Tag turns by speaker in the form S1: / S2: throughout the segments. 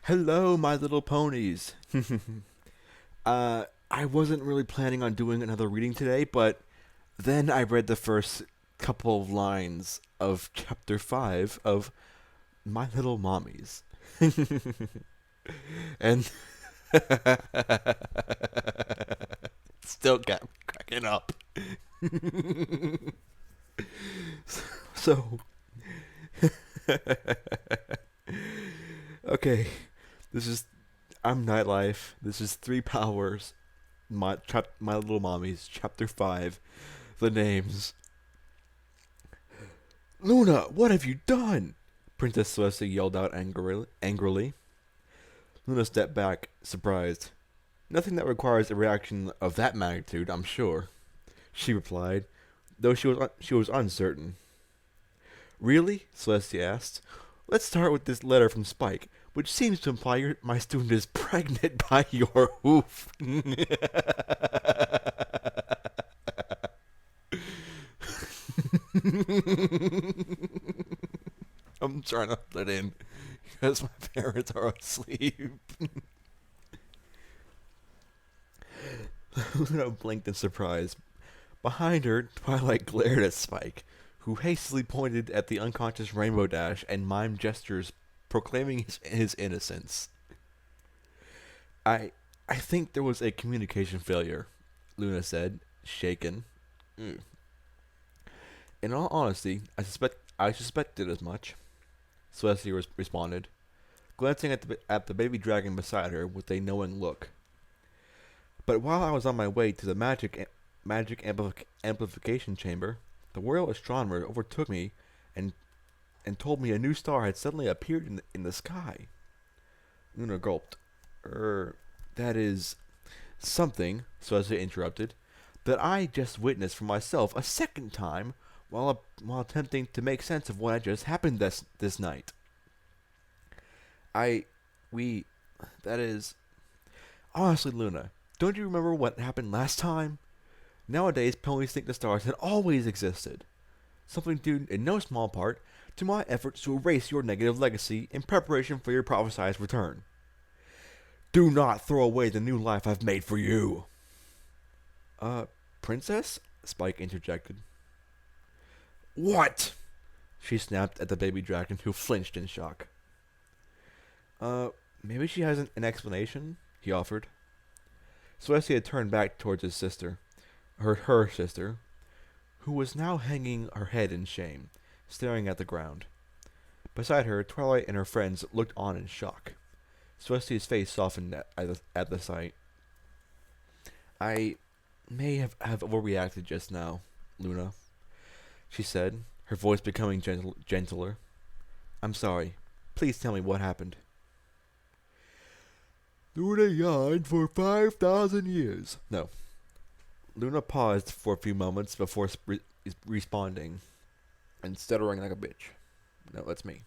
S1: Hello, my little ponies. I wasn't really planning on doing another reading today, but then I read the first couple of lines of chapter 5 of My Little Mommies. And still kept cracking up. So, okay, this is I'm Nightlife. This is Three Powers. My Little Mommies, Chapter 5. The names. Luna, what have you done? Princess Celestia yelled out angrily. Luna stepped back, surprised. Nothing that requires a reaction of that magnitude, I'm sure, she replied, though she was uncertain. Really? Celestia asked. Let's start with this letter from Spike, which seems to imply my student is pregnant by your hoof. I'm trying to let in because my parents are asleep. Luna blinked in surprise. Behind her, Twilight glared at Spike, who hastily pointed at the unconscious Rainbow Dash and mimed gestures proclaiming his innocence. I I think there was a communication failure, Luna said, shaken. Mm. In all honesty, I suspected as much. Celestia responded, glancing at the baby dragon beside her with a knowing look. But while I was on my way to the amplification chamber, the royal astronomer overtook me and told me a new star had suddenly appeared in the sky. Luna gulped. That is something, Celestia interrupted, that I just witnessed for myself a second time while attempting to make sense of what had just happened this night. I we that is honestly, Luna, don't you remember what happened last time? Nowadays ponies think the stars had always existed. Something due in no small part to my efforts to erase your negative legacy in preparation for your prophesied return. Do not throw away the new life I've made for you. Uh, Princess? Spike interjected. What? She snapped at the baby dragon, who flinched in shock. Uh, maybe she has an explanation, he offered. Celestia turned back towards his sister, her sister, who was now hanging her head in shame, staring at the ground. Beside her, Twilight and her friends looked on in shock. Celestia's face softened at the sight. I may have overreacted just now, Luna, she said, her voice becoming gentler. I'm sorry. Please tell me what happened. Luna yawned for 5,000 years. No. Luna paused for a few moments before responding and stuttering like a bitch. No, that's me.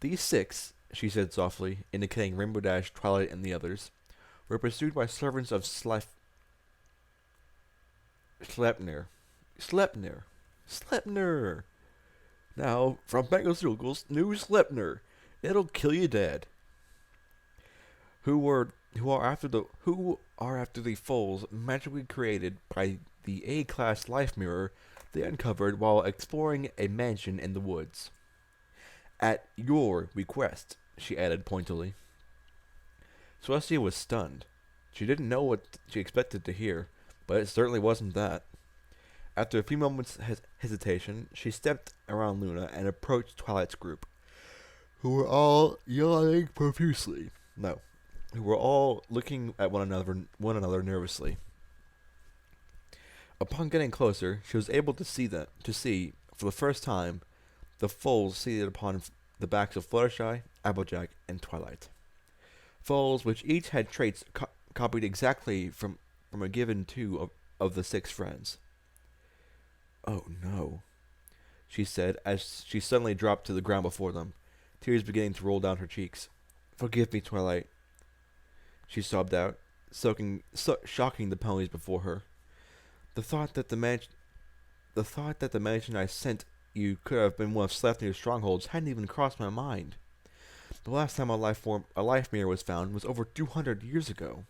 S1: These six, she said softly, indicating Rainbow Dash, Twilight, and the others, were pursued by servants of Sleipnir. Sleipnir! Now, from Bengals new Sleipnir. It'll kill you dead. Who are after the foals magically created by the A-class life mirror they uncovered while exploring a mansion in the woods. At your request, she added pointedly. Celestia was stunned. She didn't know what she expected to hear, but it certainly wasn't that. After a few moments' hesitation, she stepped around Luna and approached Twilight's group, who were all yawning profusely. No, who were all looking at one another nervously. Upon getting closer, she was able to see, for the first time, the foals seated upon the backs of Fluttershy, Applejack, and Twilight. Foals which each had traits copied exactly from a given two of the six friends. Oh no, she said as she suddenly dropped to the ground before them, tears beginning to roll down her cheeks. Forgive me, Twilight, she sobbed out, shocking the ponies before her. The thought that the mansion I sent you could have been one of Sleipnir's strongholds hadn't even crossed my mind. The last time a life mirror was found was over 200 years ago.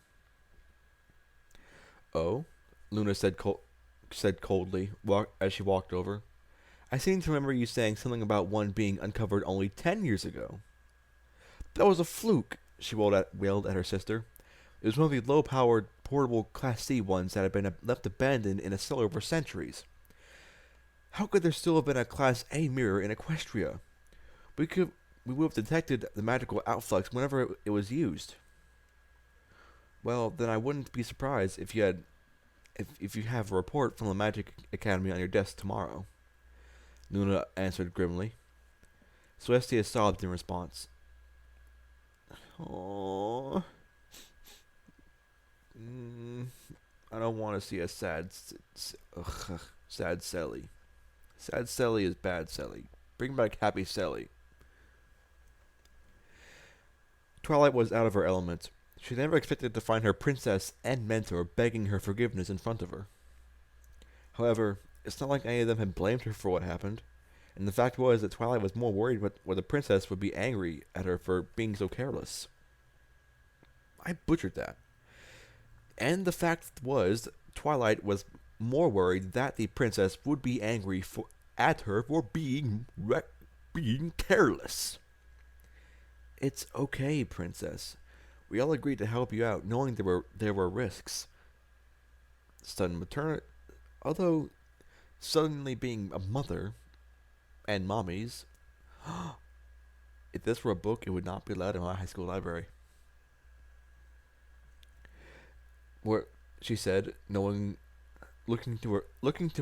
S1: Oh, Luna said coldly as she walked over. I seem to remember you saying something about one being uncovered only 10 years ago. That was a fluke, she wailed at her sister. It was one of the low-powered, portable Class C ones that had been left abandoned in a cellar for centuries. How could there still have been a Class A mirror in Equestria? We could we would have detected the magical outflux whenever it was used. Well, then I wouldn't be surprised if you have a report from the Magic Academy on your desk tomorrow. Luna answered grimly. Celestia sobbed in response. Oh, I don't want to see a sad Sally. Sad Sally is bad Sally. Bring back happy Sally. Twilight was out of her element. She never expected to find her princess and mentor begging her forgiveness in front of her. However, it's not like any of them had blamed her for what happened, and the fact was that Twilight was more worried whether the princess would be angry at her for being so careless. I butchered that. And the fact was, Twilight was more worried that the princess would be angry at her for being careless. It's okay, princess. We all agreed to help you out, knowing there were risks. Although suddenly being a mother and mommies, if this were a book, it would not be allowed in my high school library. Where she said, looking to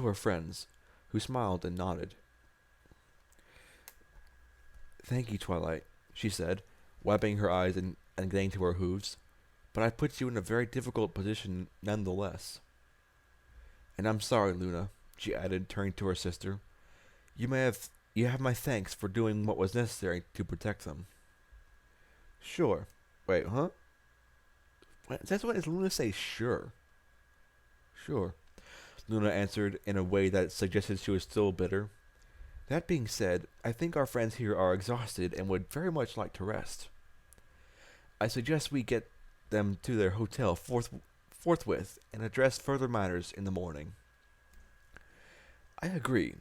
S1: her friends, who smiled and nodded. Thank you, Twilight, she said, wiping her eyes and getting to her hooves. But I put you in a very difficult position nonetheless. And I'm sorry, Luna, she added, turning to her sister. You have my thanks for doing what was necessary to protect them. Sure. Wait, huh? That's what Luna say sure. Sure, Luna answered in a way that suggested she was still bitter. That being said, I think our friends here are exhausted and would very much like to rest. I suggest we get them to their hotel forthwith and address further matters in the morning. I agree,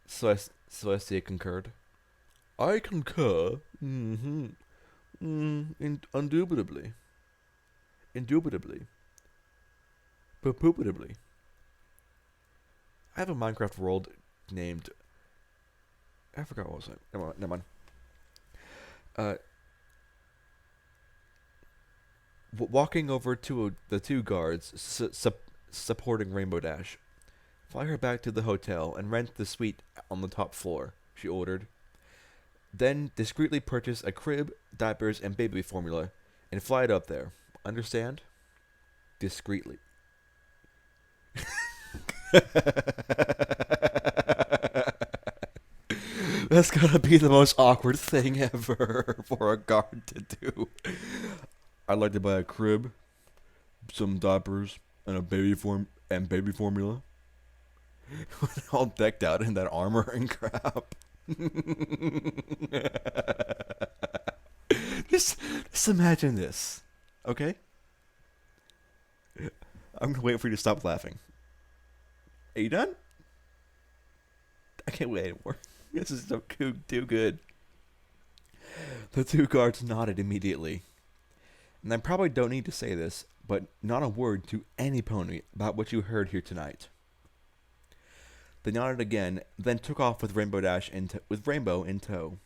S1: Celestia concurred. I concur. Mm-hmm. Indubitably. Indubitably. Poopatably. I have a Minecraft world named... I forgot what was it. Never mind. Walking over to the two guards supporting Rainbow Dash. Fly her back to the hotel and rent the suite on the top floor, she ordered. Then discreetly purchase a crib, diapers, and baby formula, and fly it up there. Understand? Discreetly. That's gotta be the most awkward thing ever for a guard to do. I'd like to buy a crib, some diapers, and baby formula. All decked out in that armor and crap. just imagine this, okay? I'm gonna wait for you to stop laughing. Are you done? I can't wait anymore. This is so too good. The two guards nodded immediately. And I probably don't need to say this, but not a word to any pony about what you heard here tonight. They nodded again, then took off with Rainbow in tow.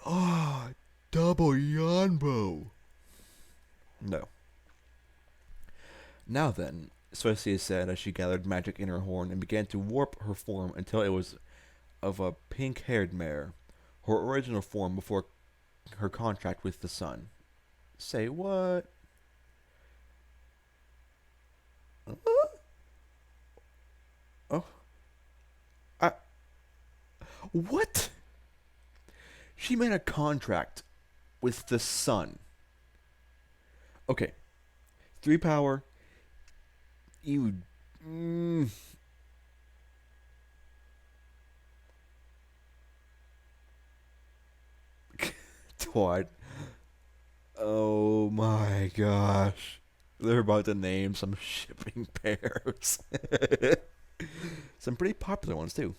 S1: Ah, double Yanbo. No. Now then, Celestia said as she gathered magic in her horn and began to warp her form until it was of a pink-haired mare, her original form before her contract with the sun. Say what? Oh. What? She made a contract with the sun. Okay. 3 power. You... What? Oh my gosh. They're about to name some shipping pairs. Some pretty popular ones, too.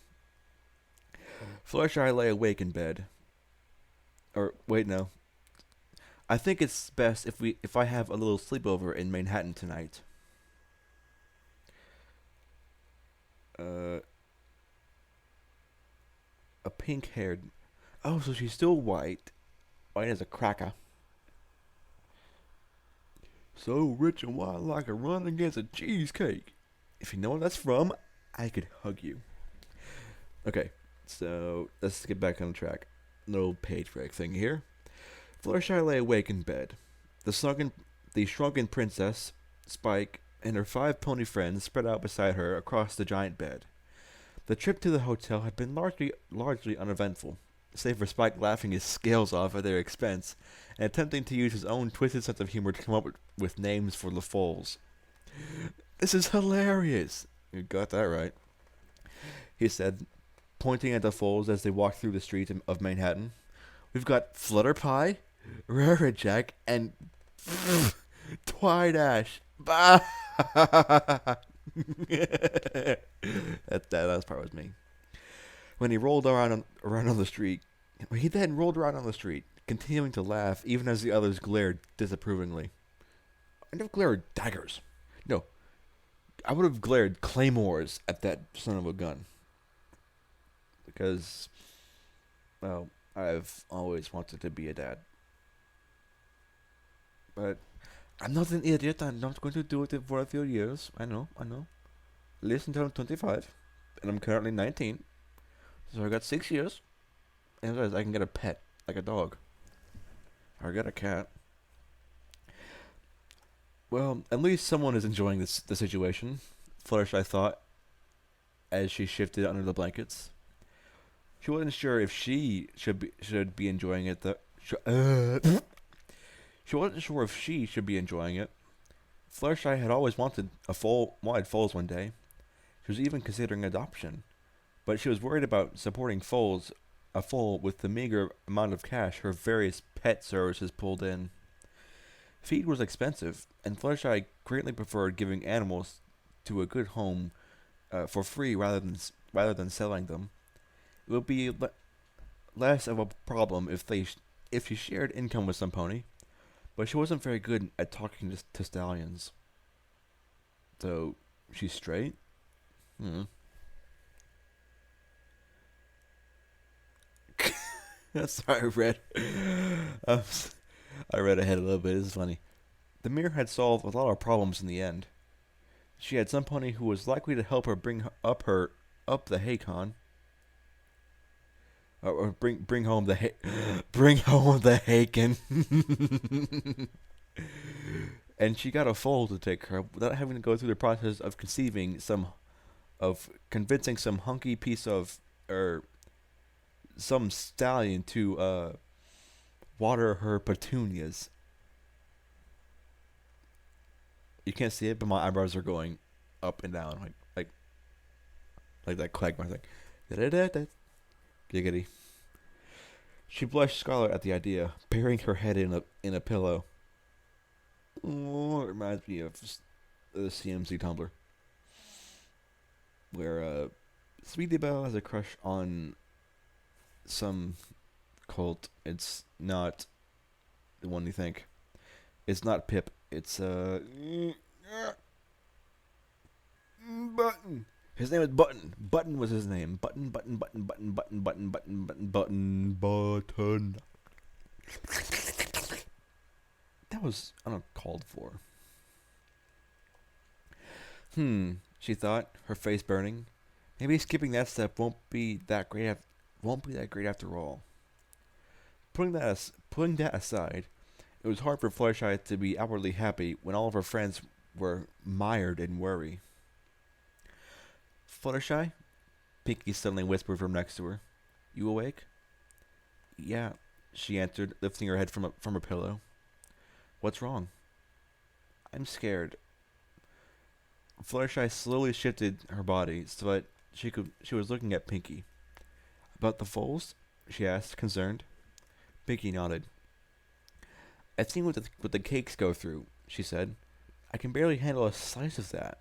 S1: Fluttershy lay awake in bed. Or, wait, no. I think it's best if I have a little sleepover in Manhattan tonight. Uh, a pink-haired... Oh, so she's still white. White as a cracker. So rich and white like a run against a cheesecake. If you know what that's from, I could hug you. Okay, so let's get back on track. Little page break thing here. Fluttershy lay awake in bed. The shrunken princess, Spike, and her 5 pony friends spread out beside her across the giant bed. The trip to the hotel had been largely uneventful, save for Spike laughing his scales off at their expense and attempting to use his own twisted sense of humor to come up with names for the foals. This is hilarious! You got that right, he said, pointing at the foals as they walked through the streets of Manhattan. We've got Flutterpie, Rarajack, and Twidash. Bah! that last part was me. When he rolled around on the street, he then rolled around on the street, continuing to laugh even as the others glared disapprovingly. I'd have glared daggers. No, I would have glared claymores at that son of a gun. Because, well, I've always wanted to be a dad. But I'm not an idiot. I'm not going to do it for a few years. I know. At least until I'm 25. And I'm currently 19. So I got 6 years. And I can get a pet, like a dog. Or get a cat. Well, at least someone is enjoying the situation, Fluttershy thought, as she shifted under the blankets. She wasn't sure if she should be enjoying it. She wasn't sure if she should be enjoying it. Fluttershy had always wanted foals one day. She was even considering adoption, but she was worried about supporting a foal with the meager amount of cash her various pet services pulled in. Feed was expensive, and Fluttershy greatly preferred giving animals to a good home for free rather than selling them. It would be less of a problem if she shared income with some pony, but she wasn't very good at talking to stallions. So she's straight. Sorry, um, I read ahead a little bit. This is funny. The mirror had solved a lot of problems in the end. She had some pony who was likely to help her bring up the Haycon. Or bring home the bring home the Haken. And she got a foal to take her without having to go through the process of convincing some hunky piece of some stallion to water her petunias. You can't see it, but my eyebrows are going up and down like that Quagmire thing. Giggity. She blushed scarlet at the idea, burying her head in a pillow. Oh, it reminds me of the CMC Tumblr, where Sweetie Belle has a crush on some cult. It's not the one you think. It's not Pip. It's Button. His name is Button. Button was his name. Button. That was uncalled for. She thought, her face burning. Maybe skipping that step won't be that great after all. Putting that aside, it was hard for Fluttershy to be outwardly happy when all of her friends were mired in worry. Fluttershy? Pinky suddenly whispered from next to her. You awake? Yeah, she answered, lifting her head from a pillow. What's wrong? I'm scared. Fluttershy slowly shifted her body so that she was looking at Pinky. About the foals? She asked, concerned. Pinky nodded. I've seen what the cakes go through, she said. I can barely handle a slice of that.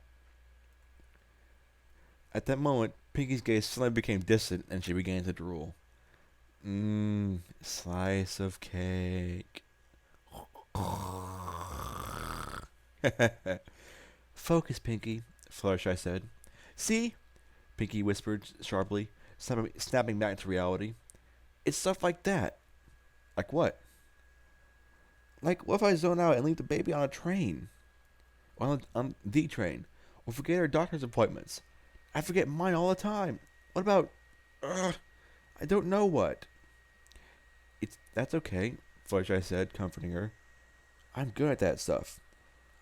S1: At that moment, Pinky's gaze suddenly became distant and she began to drool. Slice of cake. Focus, Pinky, Fluttershy said. See? Pinky whispered sharply, snapping back to reality. It's stuff like that. Like what? Like, what if I zone out and leave the baby on a train? Or on the train? Or forget our doctor's appointments? I forget mine all the time. What about... I don't know what. That's okay, Fluttershy said, comforting her. I'm good at that stuff.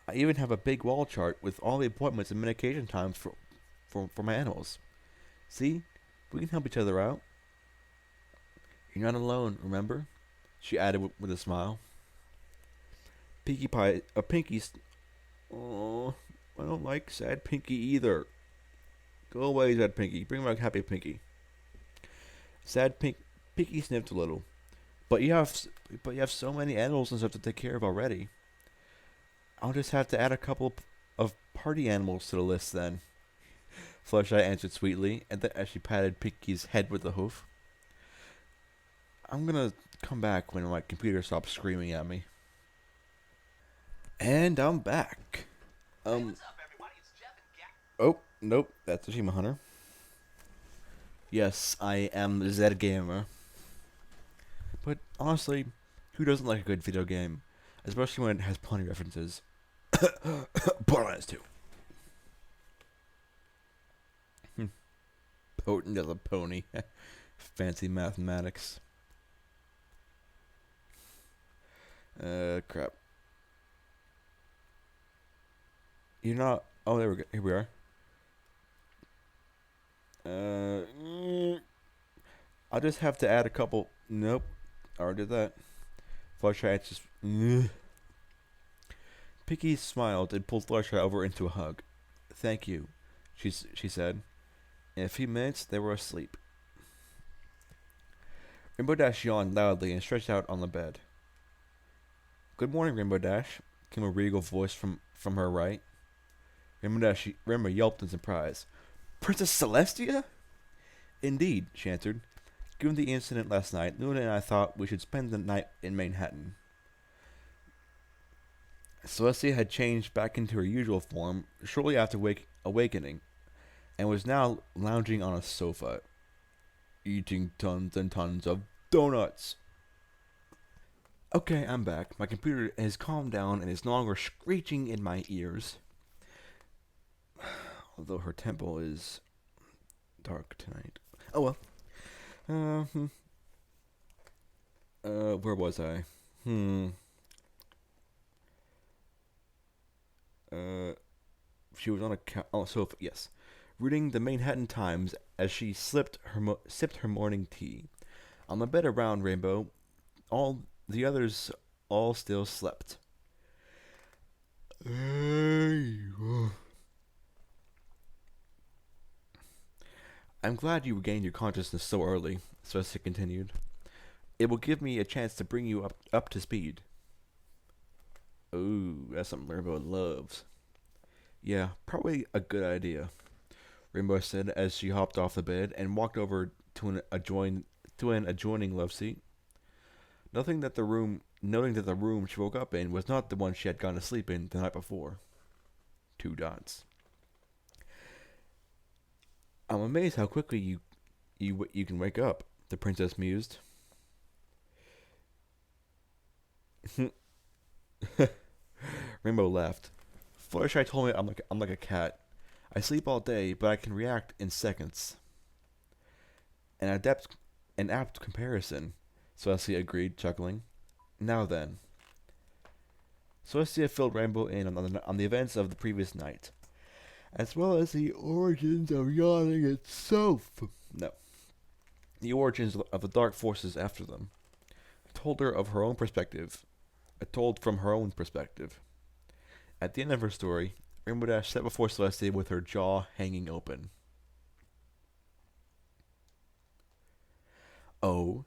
S1: I even have a big wall chart with all the appointments and medication times for my animals. See? We can help each other out. You're not alone, remember? She added with a smile. Pinky's... Oh, I don't like sad Pinky either. Go away, sad Pinky. Bring back happy Pinky. Pinky sniffed a little. But you have so many animals and stuff to take care of already. I'll just have to add a couple of party animals to the list then. Fluttershy answered sweetly, and then as she patted Pinky's head with the hoof. I'm gonna come back when my computer stops screaming at me. And I'm back.
S2: Hey, what's up, everybody? It's Jeff and Gak.
S1: Oh, nope, that's Achievement Hunter. Yes, I am the Zed Gamer. But honestly, who doesn't like a good video game? Especially when it has plenty of references. Borderlands 2. Potent as a pony. Fancy mathematics. Crap. You're not... Oh, there we go. Here we are. I'll just have to add a couple... Nope. I already did that. Fluttershy just... Pinky smiled and pulled Fluttershy over into a hug. Thank you, she said. In a few minutes, they were asleep. Rainbow Dash yawned loudly and stretched out on the bed. Good morning, Rainbow Dash, came a regal voice from her right. Rainbow yelped in surprise. Princess Celestia? Indeed, she answered. Given the incident last night, Luna and I thought we should spend the night in Manhattan. Celestia had changed back into her usual form shortly after awakening, and was now lounging on a sofa, eating tons and tons of donuts. Okay, I'm back. My computer has calmed down and is no longer screeching in my ears. Although her temple is dark tonight. Oh well. Where was I? She was on a sofa. Yes, reading the Manhattan Times as she sipped her morning tea. On the bed around Rainbow, all the others all still slept. I'm glad you regained your consciousness so early, Celestia continued. It will give me a chance to bring you up to speed. Ooh, that's something Rainbow loves. Yeah, probably a good idea, Rainbow said as she hopped off the bed and walked over to an adjoining love seat. Noting that the room she woke up in was not the one she had gone to sleep in the night before. 2 dots. I'm amazed how quickly you can wake up, the princess mused. Rainbow laughed. Fluttershy told me I'm like a cat. I sleep all day, but I can react in seconds. An apt comparison, Celestia agreed, chuckling. Now then. Celestia filled Rainbow in on the events of the previous night, as well as the origins of yawning itself. No. The origins of the dark forces after them. Told from her own perspective. At the end of her story, Rainbow Dash sat before Celestia with her jaw hanging open. Oh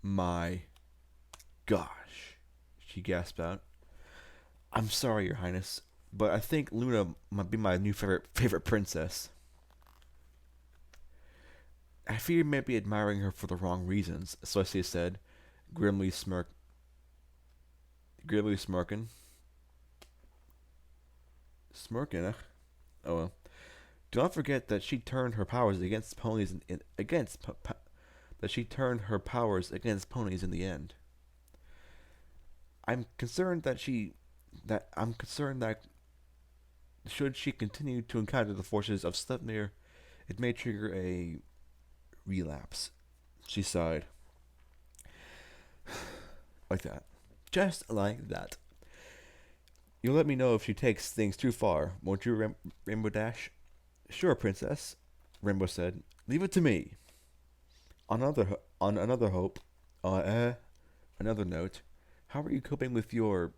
S1: my gosh, she gasped out. I'm sorry, Your Highness, but I think Luna might be my new favorite princess. I fear you may be admiring her for the wrong reasons, Celestia said, grimly smirk, grimly smirking. Oh well. Do not forget that she turned her powers against ponies that she turned her powers against ponies in the end. I'm concerned that she that I'm concerned that should she continue to encounter the forces of Sleipnir, it may trigger a relapse. She sighed. Like that. Just like that. You'll let me know if she takes things too far, won't you, Rainbow Dash? Sure, Princess, Rainbow said. Leave it to me. On another hope, uh, uh, another note, how are you coping with your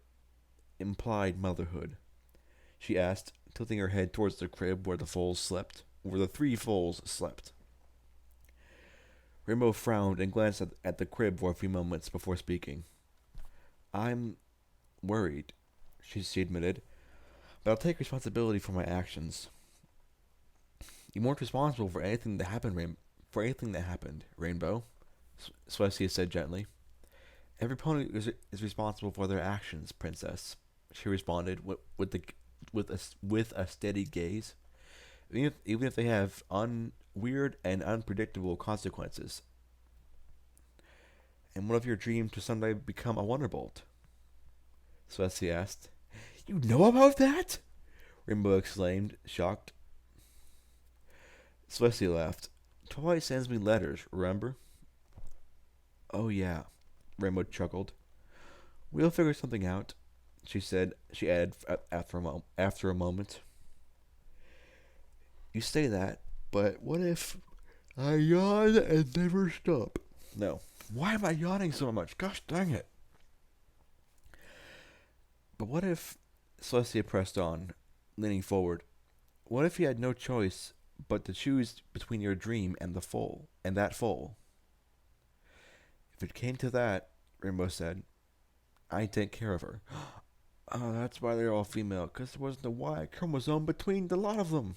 S1: implied motherhood? She asked, tilting her head towards the crib where the three foals slept. Rainbow frowned and glanced at the crib for a few moments before speaking. I'm worried, she admitted, but I'll take responsibility for my actions. You weren't responsible for anything that happened, Rainbow, Celestia said gently. Every pony is responsible for their actions, Princess, she responded with a steady gaze. Even if they have weird and unpredictable consequences. And what of your dream to someday become a Wonderbolt? Celestia asked. You know about that? Rainbow exclaimed, shocked. Celestia laughed. Twilight sends me letters, remember? Oh yeah, Rainbow chuckled. We'll figure something out, she said. She added after a moment. You say that, but what if I yawn and never stop? No. Why am I yawning so much? Gosh dang it. But what if, Celestia pressed on, leaning forward, what if you had no choice but to choose between your dream and that foal? If it came to that, Rainbow said, I'd take care of her. Oh, that's why they're all female, because there wasn't a Y chromosome between the lot of them.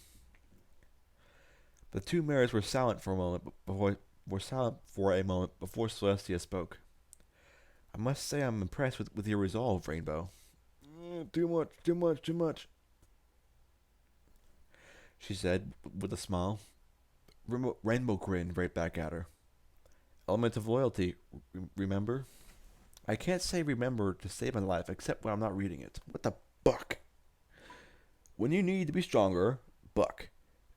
S1: The two mares were silent for a moment before Celestia spoke. I must say I'm impressed with your resolve, Rainbow. Too much, she said with a smile. Rainbow grinned right back at her. Element of loyalty, remember? I can't say remember to save my life except when I'm not reading it. What the buck? When you need to be stronger, buck.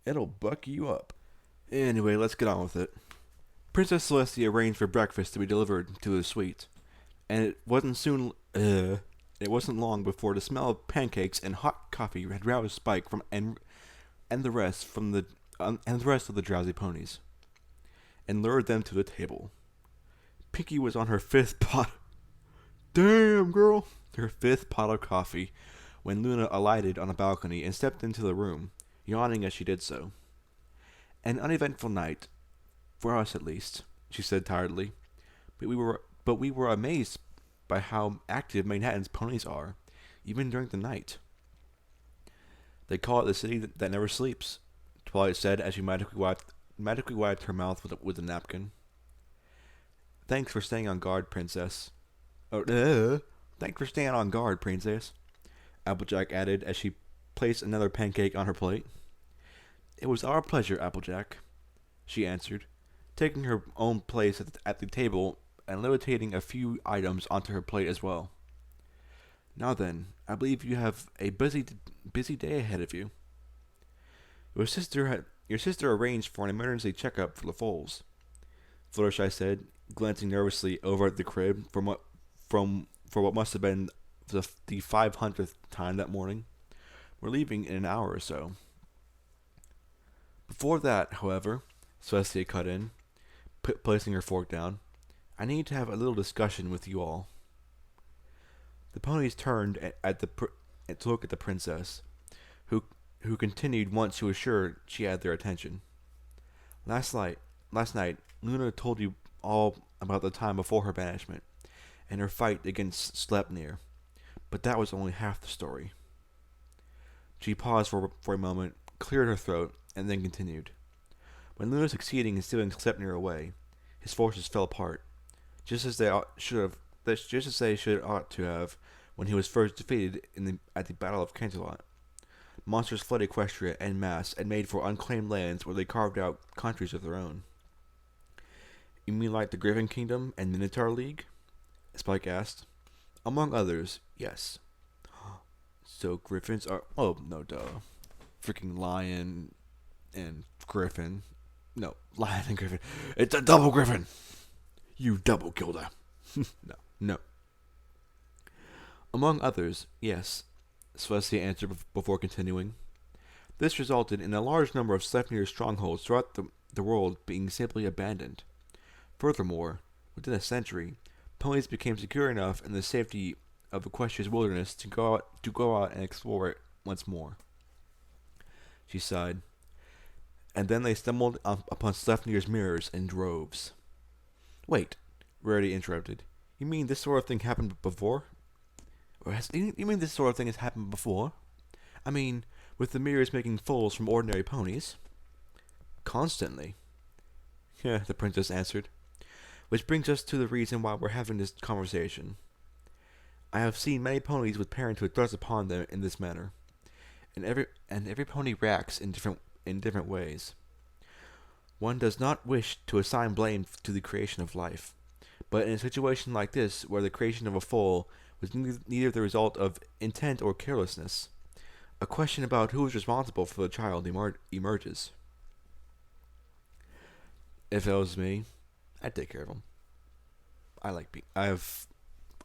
S1: It'll buck you up. Anyway, let's get on with it. Princess Celestia arranged for breakfast to be delivered to the suite, and it wasn't long before the smell of pancakes and hot coffee had roused Spike and the rest of the drowsy ponies, and lured them to the table. Pinky was on her fifth pot. Damn, girl! Her fifth pot of coffee when Luna alighted on a balcony and stepped into the room, yawning as she did so. An uneventful night, for us at least, she said tiredly. But we were amazed by how active Manhattan's ponies are, even during the night. They call it the city that never sleeps, Twilight said as she magically wiped her mouth with a napkin. Thanks for staying on guard, Princess. Thanks for staying on guard, Princess, Applejack added as she placed another pancake on her plate. It was our pleasure, Applejack, she answered, taking her own place at the table and levitating a few items onto her plate as well. Now then, I believe you have a busy day ahead of you. Your sister arranged for an emergency checkup for the foals, Fluttershy said, glancing nervously over at the crib for what must have been the 500th time that morning. We're leaving in an hour or so. Before that, however, Celestia cut in, placing her fork down, I need to have a little discussion with you all. The ponies turned to look at the princess, who continued once she was sure she had their attention. Last night, Luna told you all about the time before her banishment, and her fight against Sleipnir. But that was only half the story. She paused for a moment, cleared her throat, and then continued. When Luna succeeded in stealing Sleipnir away, his forces fell apart, just as they should have, just as they should ought to have when he was first defeated at the Battle of Canterlot. Monsters fled Equestria en masse and made for unclaimed lands where they carved out countries of their own. You mean like the Griffin Kingdom and Minotaur League? Spike asked. Among others, yes. So griffins are... Oh, no, duh. Freaking lion and griffin. No, lion and griffin. It's a double griffin! You double killed her. No. Among others, yes, Celestia answered before continuing. This resulted in a large number of Sleipnir's strongholds throughout the world being simply abandoned. Furthermore, within a century, ponies became secure enough in the safety of Equestria's wilderness to go out and explore it once more. She sighed. And then they stumbled upon Sleipnir's mirrors in droves. Wait, Rarity interrupted. You mean this sort of thing happened before? You mean this sort of thing has happened before? I mean, with the mirrors making fools from ordinary ponies? Constantly. Yeah, the princess answered. Which brings us to the reason why we're having this conversation. I have seen many ponies with parents who thrust upon them in this manner, and every pony reacts in different ways. One does not wish to assign blame to the creation of life, but in a situation like this, where the creation of a foal was neither the result of intent or carelessness, a question about who is responsible for the child emerges. If it was me, I'd take care of him. I have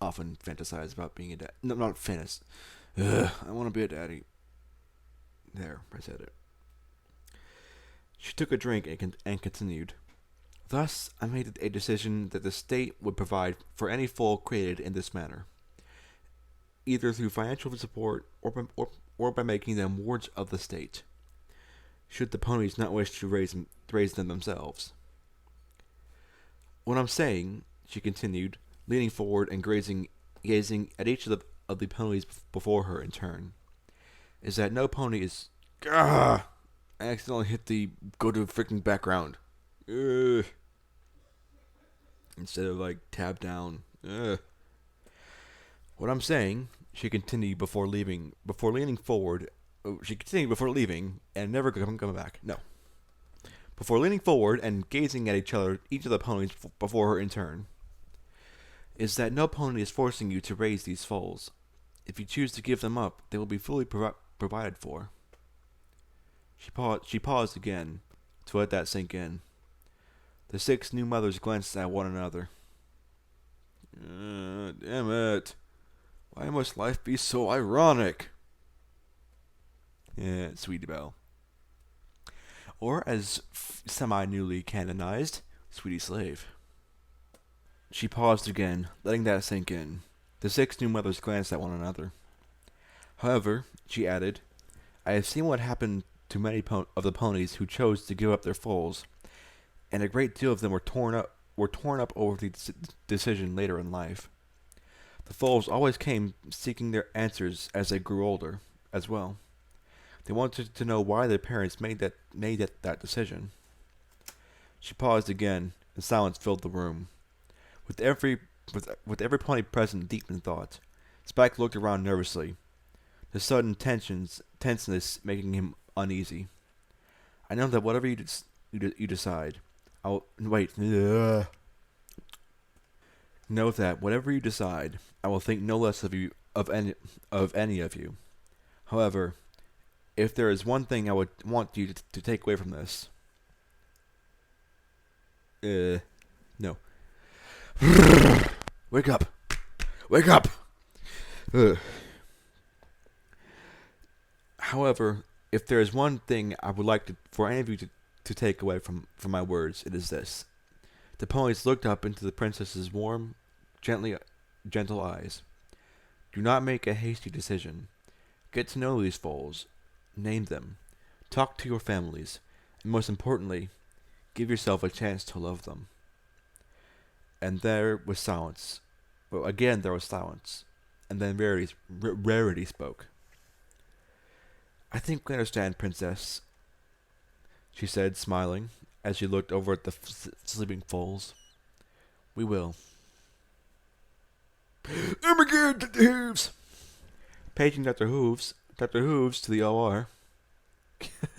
S1: often fantasized about being a dad. No, not fantasy. I want to be a daddy. There, I said it. She took a drink and continued. Thus, I made a decision that the state would provide for any foal created in this manner, either through financial support or by making them wards of the state, should the ponies not wish to raise them themselves. What I'm saying, she continued, leaning forward and gazing at each of the ponies before her in turn, is that no pony is... Gah! I accidentally hit the go to freaking background. Ugh. Instead of like tab down. Ugh. What I'm saying, she continued before leaning forward. She continued before leaving and never coming back. No. Before leaning forward and gazing at each of the ponies before her in turn, is that no pony is forcing you to raise these foals. If you choose to give them up, they will be fully provided for. She paused again to let that sink in. The 6 new mothers glanced at one another. Damn it. Why must life be so ironic? Yeah, Sweetie Belle. Or, as semi-newly canonized, Sweetie Slave. She paused again, letting that sink in. The 6 new mothers glanced at one another. However, she added, I have seen what happened to many of the ponies who chose to give up their foals, and a great deal of them were torn up over the decision later in life. The foals always came seeking their answers as they grew older, as well. They wanted to know why their parents made that decision. She paused again, and silence filled the room. With every pony present deep in thought, Spike looked around nervously, the sudden tenseness making him uneasy. I know that whatever you decide, I'll wait. Ugh. Know that whatever you decide, I will think no less of any of you. However, if there is one thing I would want you to take away from this, no. Wake up! Wake up! Ugh. However, if there is one thing I would like for any of you to take away from my words, it is this. The ponies looked up into the princess's warm, gentle eyes. Do not make a hasty decision. Get to know these foals. Name them. Talk to your families. And most importantly, give yourself a chance to love them. And there was silence Well, again there was silence, and then Rarity spoke. I think we understand, Princess, she said, smiling, as she looked over at the sleeping foals. We will. Oh my god, Dr. Hooves! Paging Dr. Hooves to the OR.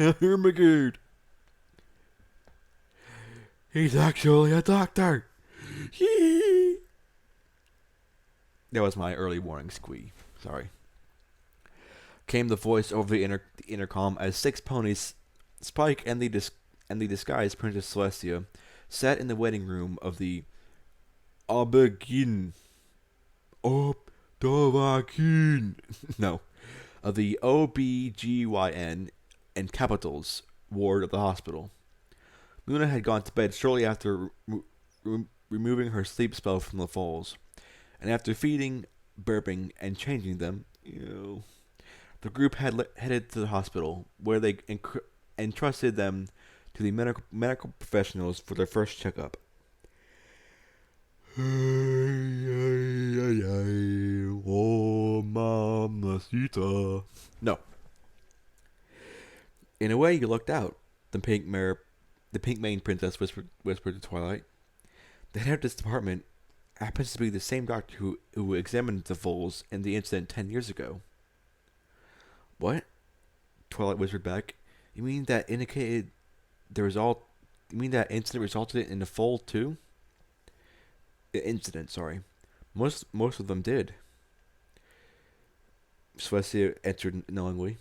S1: Oh my god. He's actually a doctor! That was my early warning squee. Sorry. Came the voice over the intercom as six ponies, Spike and the disguised Princess Celestia, sat in the waiting room of the Obegin. Obdavakin. No. Of the OBGYN and Capitals ward of the hospital. Luna had gone to bed shortly after removing her sleep spell from the foals, and after feeding, burping, and changing them, the group had headed to the hospital, where they entrusted them to the medical professionals for their first checkup. Oh, mamacita. No. In a way, you looked out. The pink maned princess whispered to Twilight. The head of this department happens to be the same doctor who examined the foals in the incident 10 years ago. What? Twilight whispered back. You mean that indicated the result? You mean that incident resulted in a foal too? Incident, sorry. Most of them did. Celestia answered knowingly.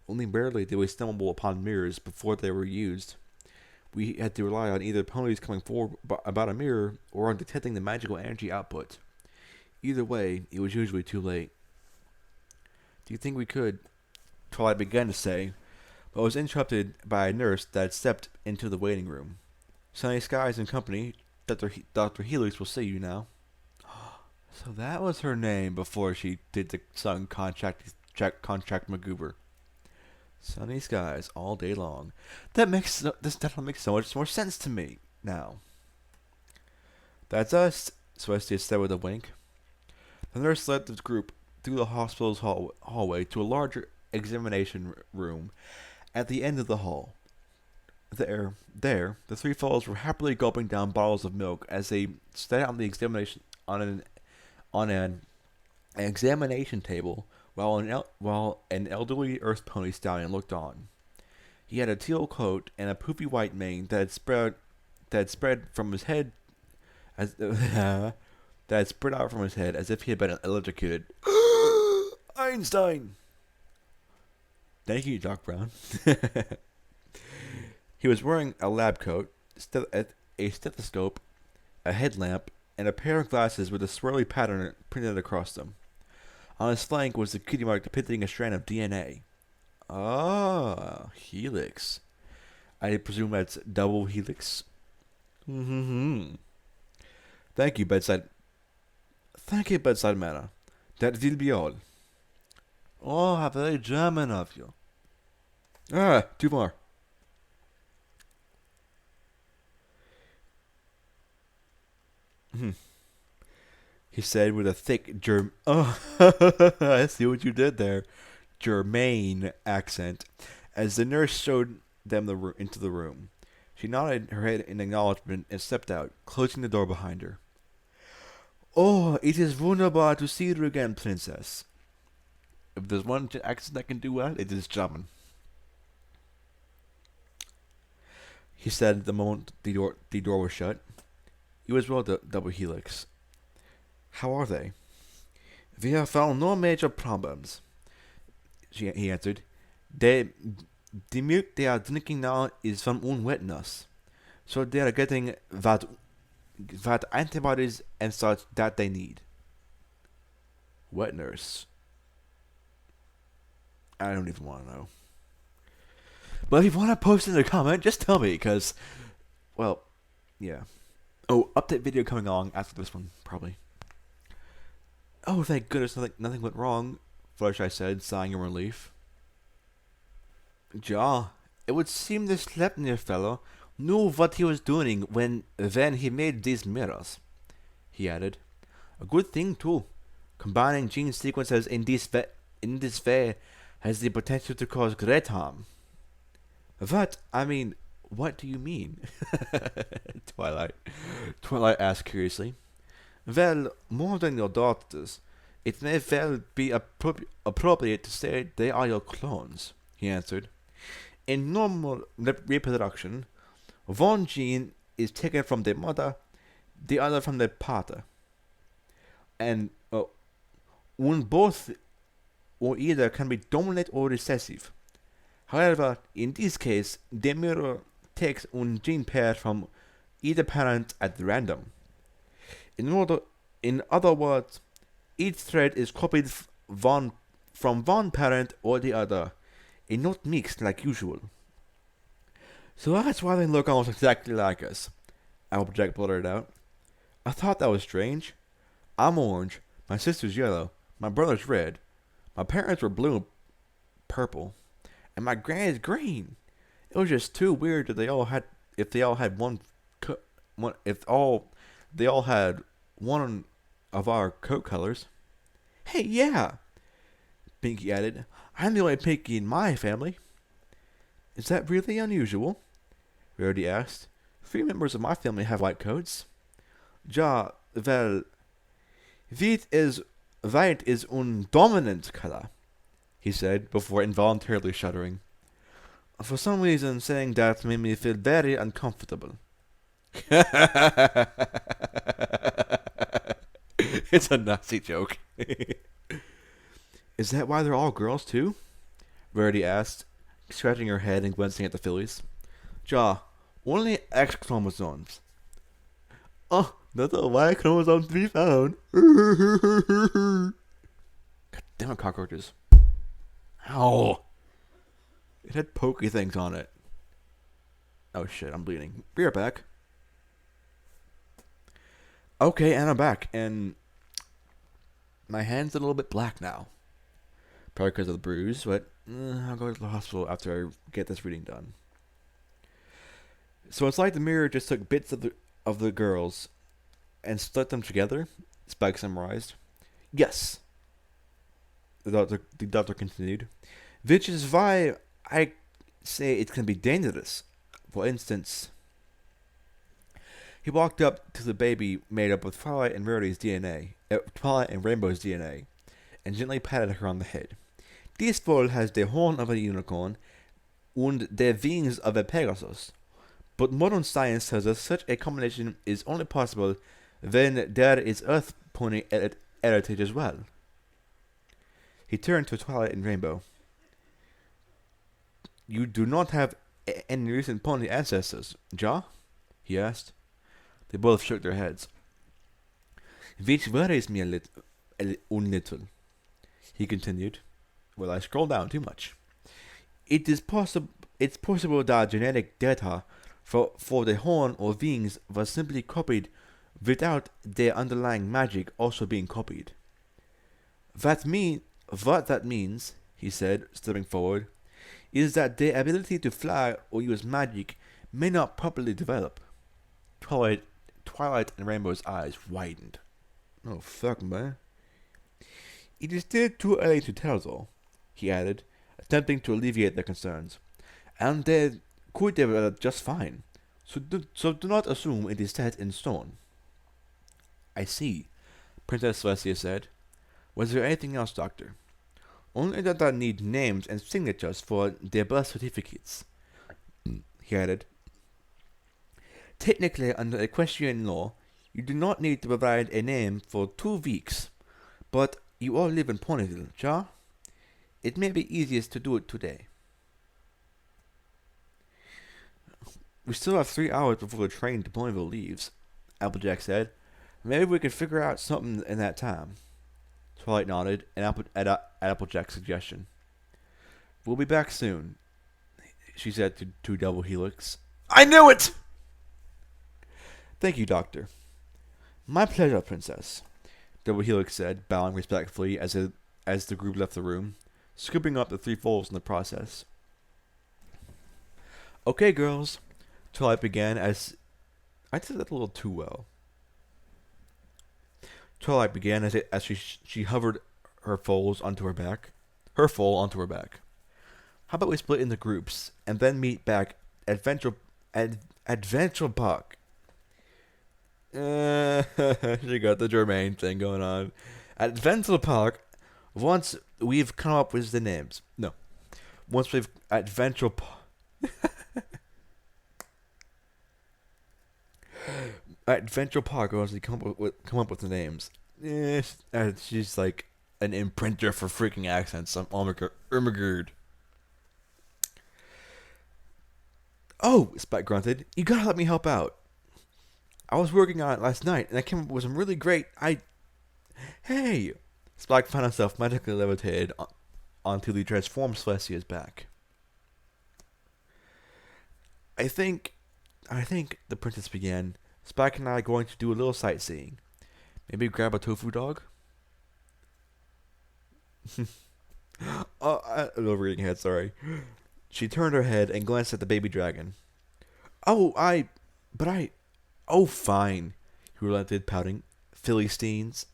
S1: Only barely did we stumble upon mirrors before they were used. We had to rely on either ponies coming forward about a mirror or on detecting the magical energy output. Either way, it was usually too late. Do you think we could? Twilight began to say, but was interrupted by a nurse that had stepped into the waiting room. Sunny Skies and Company, Dr. Helix will see you now. So that was her name before she did the song Contract MacGuber. Sunny skies all day long. This definitely makes so much more sense to me now. That's us, Celestia said with a wink. The nurse led the group through the hospital's hallway to a larger examination room at the end of the hall. There, the three fellows were happily gulping down bottles of milk as they sat on the examination on an examination table while an elderly earth pony stallion looked on. He had a teal coat and a poofy white mane that had spread from his head as that had spread out from his head as if he had been electrocuted. Einstein. Thank you, Doc Brown. He was wearing a lab coat, a stethoscope, a headlamp, and a pair of glasses with a swirly pattern printed across them. On his flank was the cutie mark depicting a strand of DNA. Ah, helix. I presume that's double helix? Mm-hmm. Thank you, bedside manner. That will be all. Oh, how very German of you. Ah, two more. He said with a thick Oh, I see what you did there. Germain accent, as the nurse showed them into the room. She nodded her head in acknowledgement and stepped out, closing the door behind her. Oh, it is wunderbar to see you again, Princess. If there's one accent that can do well, it is German. He said the moment the door was shut. You as well, Double Helix. How are they? We have found no major problems, he answered. The milk they are drinking now is from unwetness, so they are getting that antibodies and such that they need. Wet nurse. I don't even want to know. But if you want to post in a comment, just tell me, because, well, yeah. Oh, update video coming along after this one, probably. Oh, thank goodness nothing went wrong, Fluttershy said, sighing in relief. Ja, it would seem the Sleipnir fellow knew what he was doing when he made these mirrors, he added. A good thing too. Combining gene sequences in this way has the potential to cause great harm. What? I mean, what do you mean? Twilight. Twilight asked curiously. Well, more than your daughters. It may well be appropriate to say they are your clones, he answered. In normal reproduction, one gene is taken from the mother, the other from the father. And when both or either can be dominant or recessive. However, in this case, the mirror takes one gene pair from either parent at random. In other words, each thread is copied from one parent or the other, and not mixed like usual. So that's why they look almost exactly like us, Applejack blurted out. I thought that was strange. I'm orange, my sister's yellow, my brother's red, my parents were blue and purple, and my granny's green. It was just too weird that if they all had they all had one of our coat colors. Hey, yeah, Pinky added. I'm the only Pinky in my family. Is that really unusual? Rarity asked. 3 members of my family have white coats. Ja, well, white is un dominant color, he said before involuntarily shuddering. For some reason, saying that made me feel very uncomfortable. It's a Nazi joke. Is that why they're all girls, too? Rarity asked, scratching her head and glancing at the fillies. Ja, only X chromosomes. Oh, that's a Y chromosome to be found. God damn it, cockroaches. Ow. It had pokey things on it. Oh shit, I'm bleeding. Be right back. Okay, and I'm back, and my hand's a little bit black now. Probably because of the bruise, but I'll go to the hospital after I get this reading done. So it's like the mirror just took bits of the girls and split them together, Spike summarized. Yes, the doctor continued, which is why I say it can be dangerous. For instance, he walked up to the baby made up of Twilight and Rarity's DNA, Twilight and Rainbow's DNA, and gently patted her on the head. This foal has the horn of a unicorn and the wings of a Pegasus. But modern science tells us such a combination is only possible when there is Earth pony heritage as well. He turned to Twilight and Rainbow. You do not have any recent pony ancestors, Ja? He asked. They both shook their heads. Which worries me a little, he continued. Well, I scrolled down too much. It's possible that genetic data for the horn or wings was simply copied without the underlying magic also being copied. What that means, he said, stepping forward, is that the ability to fly or use magic may not properly develop. Twilight and Rainbow's eyes widened. Oh, fuck, man. It is still too early to tell, though, he added, attempting to alleviate their concerns. And they could develop just fine. So do not assume it is set in stone. I see, Princess Celestia said. Was there anything else, Doctor? Only that I need names and signatures for their birth certificates, he added. Technically, under equestrian law, you do not need to provide a name for 2 weeks, but you all live in Ponyville, ja? It may be easiest to do it today. We still have 3 hours before the train to Ponyville leaves, Applejack said. Maybe we can figure out something in that time. Twilight nodded at Applejack's suggestion. We'll be back soon, she said to Double Helix. I knew it! Thank you, Doctor. My pleasure, Princess, Double Helix said, bowing respectfully as the group left the room, scooping up the 3 foals in the process. Okay, girls, Twilight began as... I did that a little too well. Twilight began as she hovered her foals onto her back. Her foal onto her back. How about we split into groups and then meet back at Adventure Park? She got the Germain thing going on. At Adventure Park, once we've come up with the names. No. Once we've Adventure Park. Adventure Park, once we come up with the names. She's like an imprinter for freaking accents. Some Ermagerd. Oh, Spike grunted. You gotta let me help out. I was working on it last night, and I came up with some really great. Hey! Spike found himself magically levitated onto the transformed Celestia's back. I think, the princess began. Spike and I are going to do a little sightseeing. Maybe grab a tofu dog? I'm overeating head, sorry. She turned her head and glanced at the baby dragon. Oh, fine, he relented, pouting. Philistines.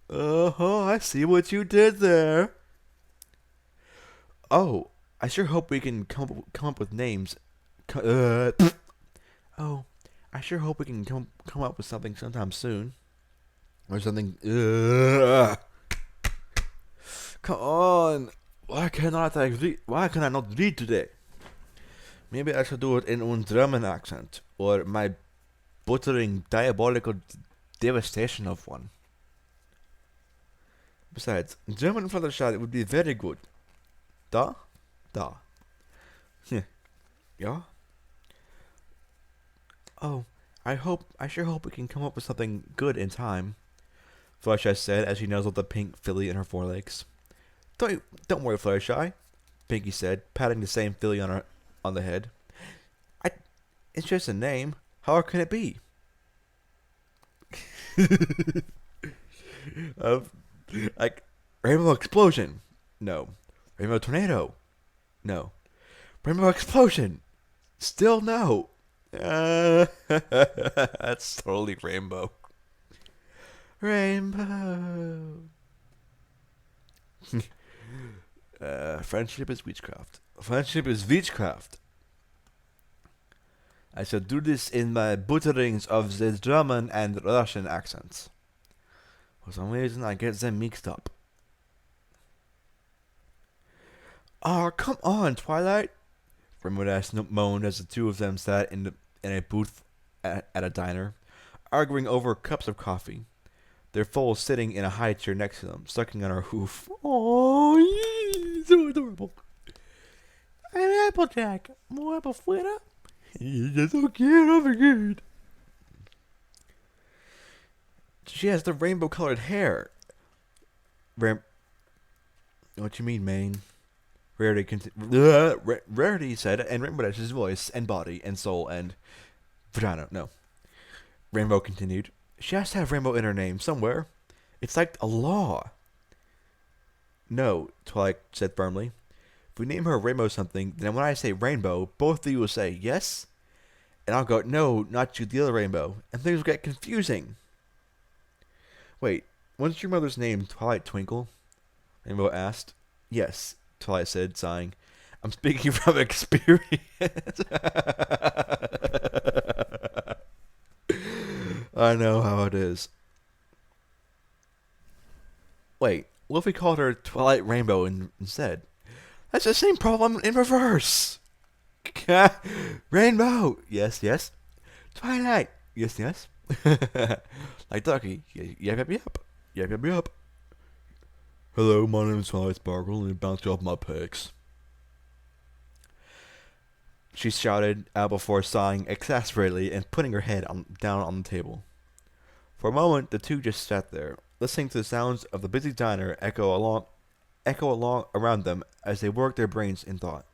S1: I see what you did there. Oh, I sure hope we can come up with names. Oh, I sure hope we can come up with something sometime soon. Or something. Come on. Why can I not read today? Maybe I should do it in a German accent. Or my buttering diabolical devastation of one. Besides, German Fluttershy would be very good. Da? Da. Yeah? Oh, I sure hope we can come up with something good in time, Fluttershy said as she nuzzled the pink filly in her forelegs. Don't worry, Fluttershy, Pinky said, patting the same filly on the head. It's just a name. How hard can it be? Like Rainbow Explosion. No. Rainbow Tornado. No. Rainbow Explosion. Still no. That's totally Rainbow. Rainbow. Friendship is witchcraft. Friendship is witchcraft. I shall do this in my butterings of the German and Russian accents. For some reason, I get them mixed up. Oh, come on, Twilight! Rimwood ass moaned as the two of them sat in a booth at a diner, arguing over cups of coffee. Their foal sitting in a high chair next to them, sucking on her hoof. Oh, so adorable. I'm Applejack. More apple fuera? You're so cute, oh my god. She has the rainbow-colored hair. What you mean, Maine? Rarity said, and Rainbow dashed his voice and body and soul and vagina. No. Rainbow continued. She has to have Rainbow in her name somewhere. It's like a law. No, Twilight said firmly. If we name her Rainbow something, then when I say Rainbow, both of you will say yes, and I'll go, no, not you, the other Rainbow, and things will get confusing. Wait, wasn't your mother's name Twilight Twinkle? Rainbow asked. Yes, Twilight said, sighing. I'm speaking from experience. I know how it is. Wait, what if we called her Twilight Rainbow instead? That's the same problem in reverse. Rainbow. Yes, yes. Twilight. Yes, yes. Like Ducky. Yep, yep, yep. Yep, yep, yep. Hello, my name is Twilight Sparkle, and it bounced off my pecs. She shouted out before sighing exasperately and putting her head down on the table. For a moment, the two just sat there, listening to the sounds of the busy diner echo along around them as they worked their brains in thought.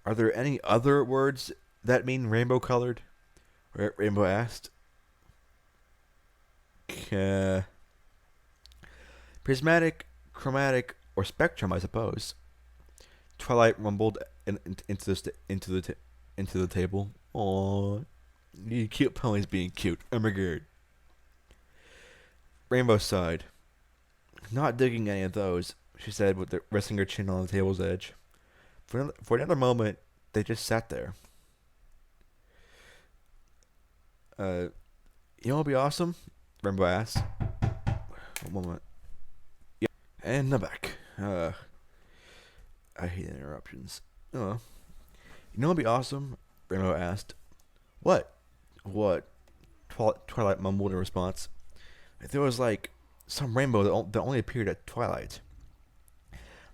S1: Are there any other words that mean rainbow-colored? Rainbow asked. Prismatic, chromatic, or spectrum, I suppose. Twilight rumbled into the table. Aww, you cute ponies being cute. Oh my god. Rainbow sighed. Not digging any of those, she said, resting her chin on the table's edge. For another moment, they just sat there. Uh, you know what'd be awesome? Rainbow asked. One moment. Yeah, and I'm back. I hate interruptions. Oh, you know what'd be awesome? Rainbow asked. What? What? Twilight mumbled in response. If there was like some rainbow that only appeared at twilight,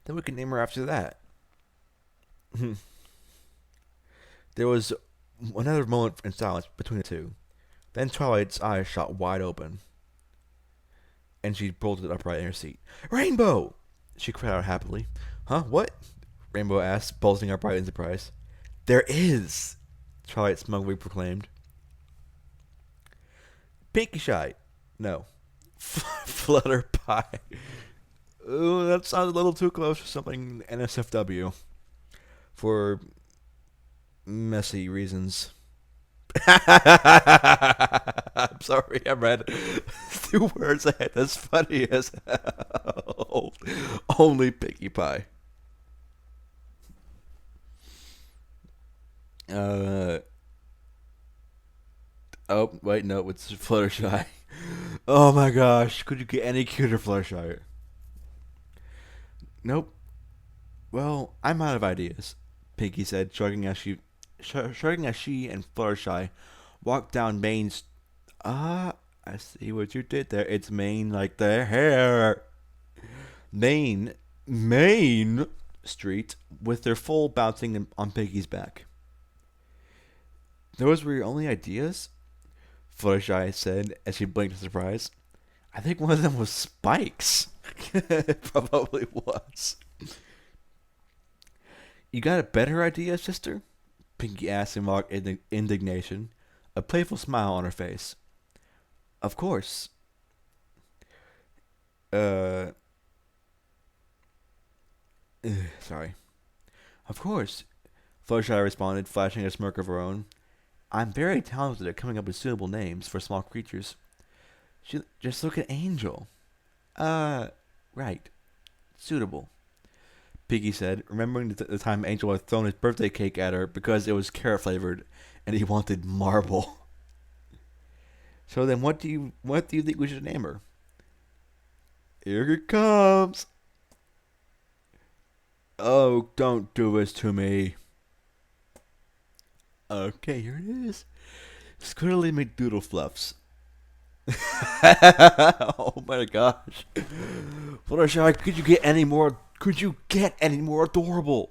S1: then we could name her after that. There was another moment in silence between the two. Then Twilight's eyes shot wide open, and she bolted upright in her seat. Rainbow! She cried out happily. Huh? What? Rainbow asked, bolting upright in surprise. There is! Twilight smugly proclaimed. Pinky Shy. No. Flutter Pie. Ooh, that sounds a little too close to something NSFW. For messy reasons. I'm sorry, I read 2 words ahead. That's funny as hell. Only Pinkie Pie. Uh. Oh, wait, no, it's Fluttershy. Oh my gosh, could you get any cuter, Fluttershy? Nope. Well, I'm out of ideas, Pinkie said, shrugging as she and Fluttershy walked down I see what you did there. It's Main like their hair. Main Street, with their foal bouncing on Piggy's back. Those were your only ideas? Fluttershy said as she blinked in surprise. I think one of them was Spike's. It probably was. You got a better idea, sister? Pinkie asked in mock indignation, a playful smile on her face. Of course. Uh. Sorry. Of course, Fluttershy responded, flashing a smirk of her own. I'm very talented at coming up with suitable names for small creatures. Just look at Angel. Right. Suitable. Piggy said, remembering the time Angel had thrown his birthday cake at her because it was carrot flavored and he wanted marble. So then what do you think we should name her? Here it comes. Oh, don't do this to me. Okay, here it is. Squirrely McDoodle Fluffs. Oh my gosh. Fluttershy, could you get any more adorable?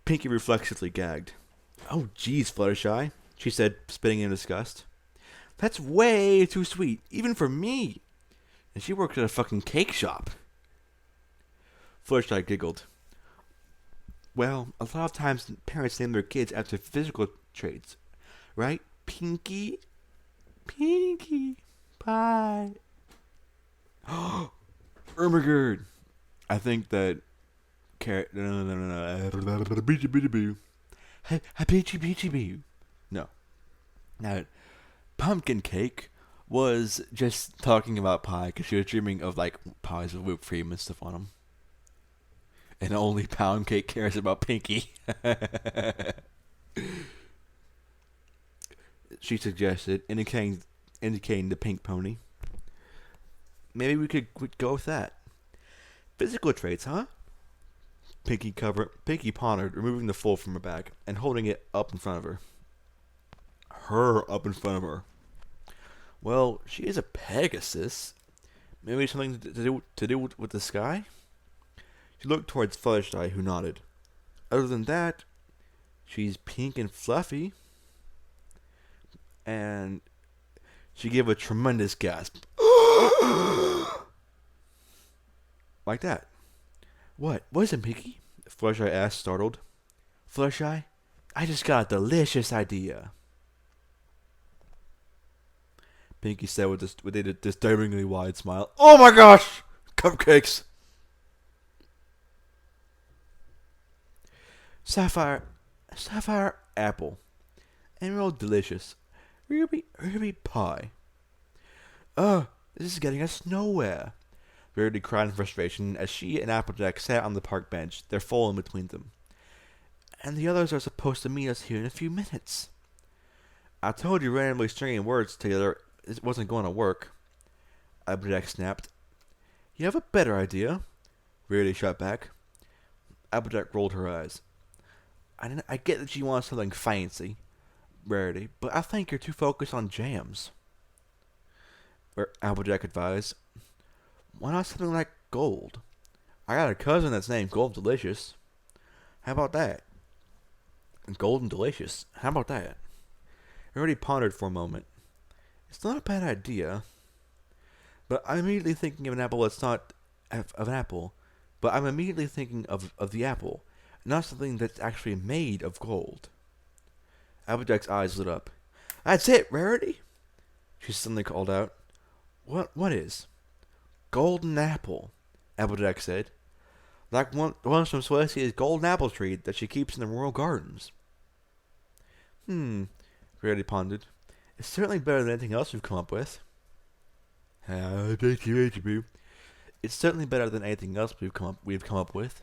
S1: Pinkie reflexively gagged. Oh jeez, Fluttershy, she said, spitting in disgust. That's way too sweet, even for me. And she works at a fucking cake shop. Fluttershy giggled. Well, a lot of times parents name their kids after physical traits, right? Pinkie Pie. Ermagerd. I think that carrot. No. Beachy boo. Beachy boo. No. Now, pumpkin cake was just talking about pie because she was dreaming of like pies with whipped cream and stuff on them. And only pound cake cares about Pinkie. She suggested, indicating the pink pony. Maybe we could go with that. Physical traits, huh? Pinkie pondered, removing the fold from her bag and holding it up in front of her. Her up in front of her. Well, she is a Pegasus. Maybe something to do with the sky? She looked towards Fluttershy, who nodded. Other than that, she's pink and fluffy. And she gave a tremendous gasp. Like that. What? Wasn't Pinkie? Fluttershy asked, startled. Fluttershy, I just got a delicious idea. Pinkie said with a disturbingly wide smile. Oh my gosh! Cupcakes! Sapphire apple. Emerald delicious. Ruby pie. Ugh, this is getting us nowhere. Rarity cried in frustration as she and Applejack sat on the park bench, their phone in between them. And the others are supposed to meet us here in a few minutes. I told you randomly stringing words together it wasn't going to work. Applejack snapped. You have a better idea? Rarity shot back. Applejack rolled her eyes. I get that you want something fancy, Rarity, but I think you're too focused on jams. Applejack advised. Why not something like gold? I got a cousin that's named Gold Delicious. How about that? Golden Delicious. How about that? Rarity pondered for a moment. It's not a bad idea, but I'm immediately thinking of an apple that's not of an apple. But I'm immediately thinking of the apple, not something that's actually made of gold. Applejack's eyes lit up. That's it, Rarity! She suddenly called out. What is? Golden apple, Applejack said. Like one from Celestia's golden apple tree that she keeps in the royal gardens. Rarity pondered. It's certainly better than anything else we've come up with. It's certainly better than anything else we've come up with.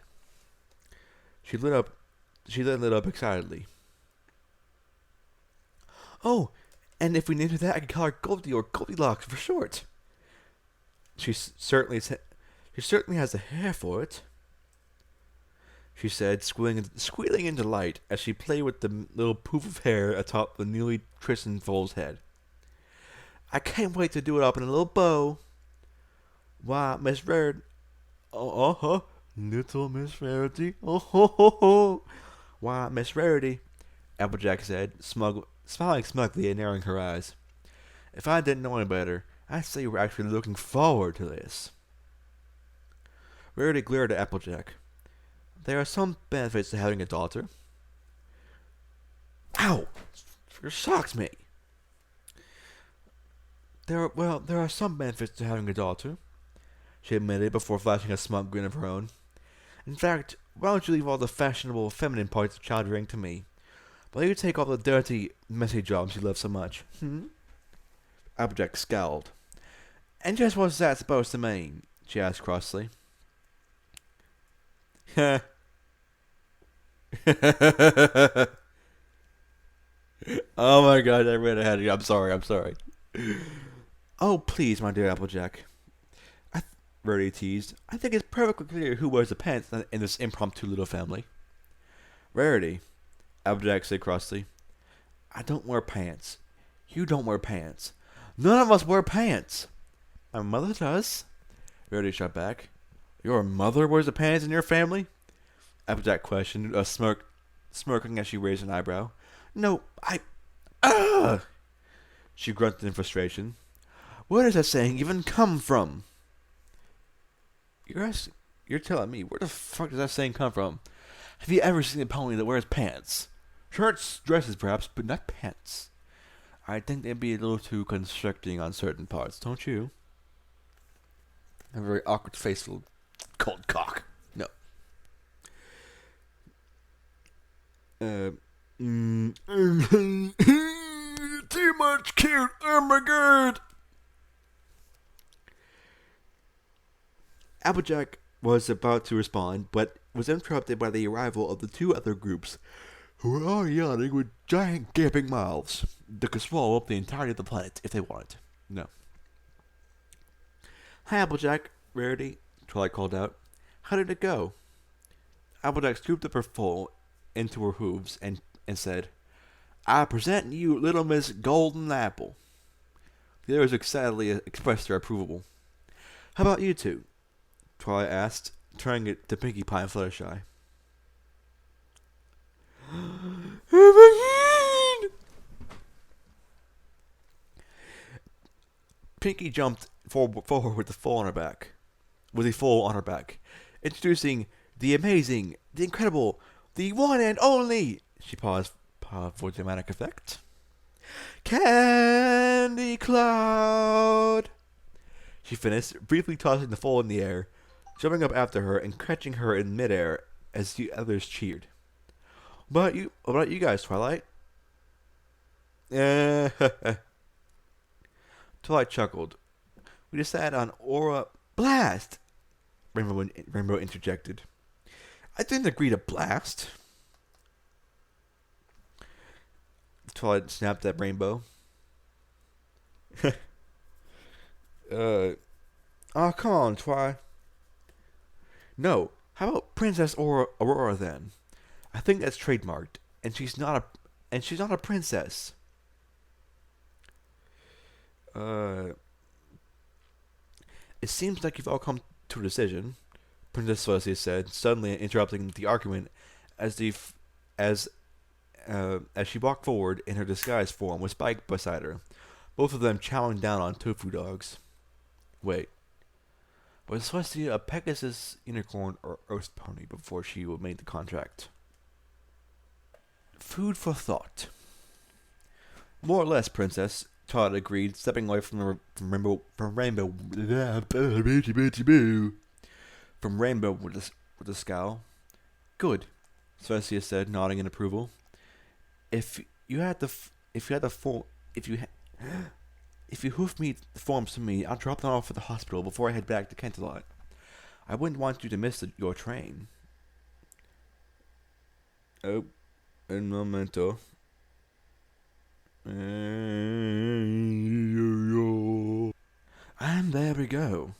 S1: She then lit up excitedly. Oh, and if we named her that, I could call her Goldie or Goldilocks for short. She certainly has the hair for it, she said, squealing in delight as she played with the little poof of hair atop the newly christened foal's head. I can't wait to do it up in a little bow. Why, Miss Rarity. Little Miss Rarity. Why, Miss Rarity, Applejack said, smiling smugly and narrowing her eyes. If I didn't know any better, I'd say you were actually looking forward to this. Rarity glared at Applejack. There are some benefits to having a daughter. Ow! It shocks me. There are some benefits to having a daughter, she admitted before flashing a smug grin of her own. In fact, why don't you leave all the fashionable, feminine parts of child rearing to me? While you take all the dirty, messy jobs you love so much? Applejack scowled. And just what's that supposed to mean? She asked crossly. Oh my god, I ran ahead of you. I'm sorry. Oh, please, my dear Applejack. Rarity teased. I think it's perfectly clear who wears the pants in this impromptu little family. Rarity, Applejack said crossly. I don't wear pants. You don't wear pants. None of us wear pants. My mother does. Rarity shot back. Your mother wears the pants in your family? Applejack questioned, smirking as she raised an eyebrow. No, she grunted in frustration. Where does that saying even come from? You're telling me, where the fuck does that saying come from? Have you ever seen a pony that wears pants? Shirts, dresses perhaps, but not pants. I think they'd be a little too constricting on certain parts, don't you? A very awkward face, little cold cock. No. Too much cute. Oh my god. Applejack was about to respond, but was interrupted by the arrival of the two other groups, who were all yawning with giant gaping mouths that could swallow up the entirety of the planet if they wanted. No. Hi, Applejack. Rarity, Twilight called out. How did it go? Applejack scooped up her foal into her hooves and said, I present you little Miss Golden Apple. The others excitedly expressed their approval. How about you two? Twilight asked, turning it to Pinkie Pie and Fluttershy. Pinkie jumped forward with the foal on her back, introducing the amazing, the incredible, the one and only. She paused for dramatic effect. Candy Cloud. She finished, briefly tossing the foal in the air, jumping up after her and catching her in midair as the others cheered. What about you guys, Twilight? Twilight chuckled. We decided on Aura Blast. Rainbow interjected. I didn't agree to blast. Twilight snapped at Rainbow. Oh, come on, Twi. No, how about Princess Aurora then? I think that's trademarked, and she's not a princess. Uh, it seems like you've all come to a decision, Princess Celestia said, suddenly interrupting the argument as the as she walked forward in her disguised form with Spike beside her, both of them chowing down on tofu dogs. Wait, was Celestia a Pegasus, unicorn, or Earth pony before she made the contract? Food for thought. More or less, Princess. Todd agreed, stepping away from Rainbow with a scowl. Good, Celestia said, nodding in approval. If you had the if you hoof me the forms to me, I'll drop them off at the hospital before I head back to Canterlot. I wouldn't want you to miss your train. Oh, un momento. And there we go.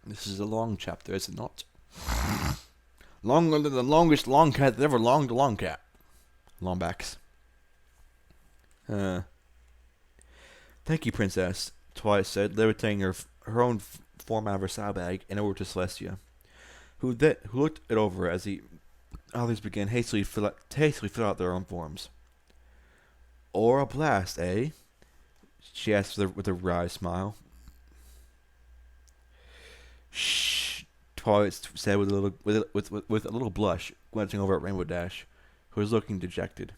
S1: This is a long chapter, is it not? Longer than the longest long cat that ever longed a long cat. Longbacks. Thank you, Princess, Twilight said, levitating her own form out of her saddlebag and over to Celestia, who looked it over as the others began hastily fill out their own forms. Or a blast, eh? She asked with a wry smile. Shh, Twilight said with a little blush, glancing over at Rainbow Dash, who was looking dejected.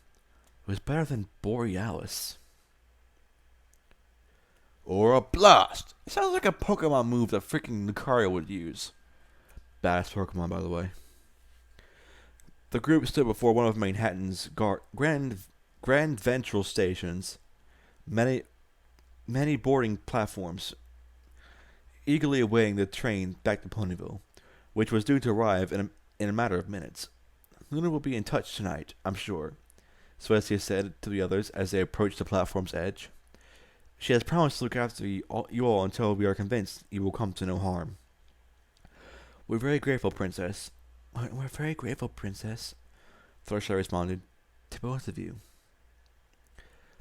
S1: It was better than Borealis. Or a blast! It sounds like a Pokemon move that freaking Lucario would use. Badass Pokemon, by the way. The group stood before one of Manhattan's Grand Ventral stations, many boarding platforms, eagerly awaiting the train back to Ponyville, which was due to arrive in a matter of minutes. Luna will be in touch tonight, I'm sure, Celestia said to the others as they approached the platform's edge. She has promised to look after you all until we are convinced you will come to no harm. We're very grateful, Princess. We're very grateful, Princess, Fluttershy responded. To both of you.